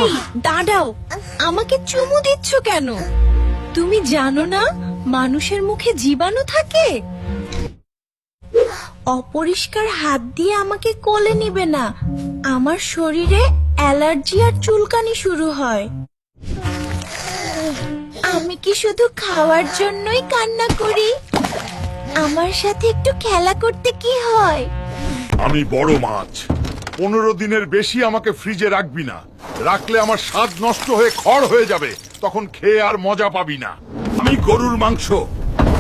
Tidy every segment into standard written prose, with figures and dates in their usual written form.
এই দাঁড়াও, আমাকে চুমু দিচ্ছ কেন? তুমি জানো না মানুষের মুখে জীবাণু থাকে? অপরিষ্কার হাত দিয়ে আমাকে কোলে নিবে না, আমার শরীরে অ্যালার্জি আর চুলকানি শুরু হয়। আমি কি শুধু খাওয়ার জন্যই কান্না করি? আমার সাথে একটু খেলা করতে কি হয়? আমি বড় মাছ, 15 দিনের বেশি আমাকে ফ্রিজে রাখবি না। রাখলে আমার স্বাদ নষ্ট হয়ে খড় হয়ে যাবে, তখন খেয়ে আর মজা পাবি না। আমি গরুর মাংস,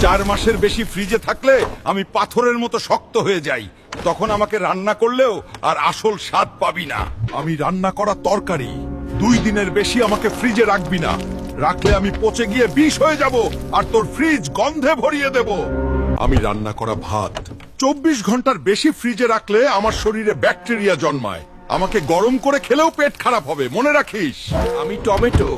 4 মাসের বেশি ফ্রিজে থাকলে আমি পাথরের মতো শক্ত হয়ে যাই, তখন আমাকে রান্না করলেও আর আসল স্বাদ পাবি না। আমি রান্না করা তরকারি, 2 দিনের বেশি আমাকে ফ্রিজে রাখবি না। রাখলে আমি পচে গিয়ে বিষ হয়ে যাব আর তোর ফ্রিজ গন্ধে ভরিয়ে দেব। আমি রান্না করা ভাত, 24 ঘন্টার বেশি ফ্রিজে রাখলে আমার শরীরে ব্যাকটেরিয়া জন্মায়, আমাকে গরম করে খেলেও পেট খারাপ হবে, মনে রাখিস। আমি টমেটো,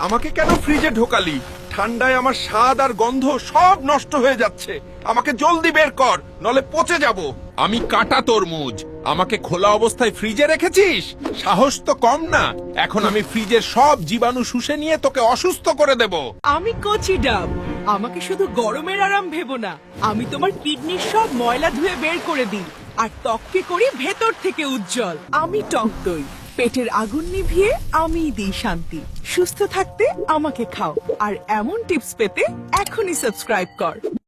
আমাকে কেন ফ্রিজে ঢোকালি? ঠান্ডায় আমার স্বাদ আর গন্ধ সব নষ্ট হয়ে যাচ্ছে, আমাকে জলদি বের কর, নলে পচে যাব। আমি কাটা তরমুজ, আমাকে খোলা অবস্থায় ফ্রিজে রেখেছিস? সাহস তো কম না, এখন আমি ফ্রিজের সব জীবাণু শুষে নিয়ে তোকে অসুস্থ করে দেব। আমি কচি ডাব, আমাকে শুধু গরমের আরাম ভেবো না, আমি তোমার কিডনির সব ময়লা ধুয়ে বের করে দিই আর ত্বককে করি ভেতর থেকে উজ্জ্বল। আমি টক দই, পেটের আগুন নিভিয়ে আমিই দিই শান্তি। সুস্থ থাকতে আমাকে খাও, আর এমন টিপস পেতে এখনই সাবস্ক্রাইব কর।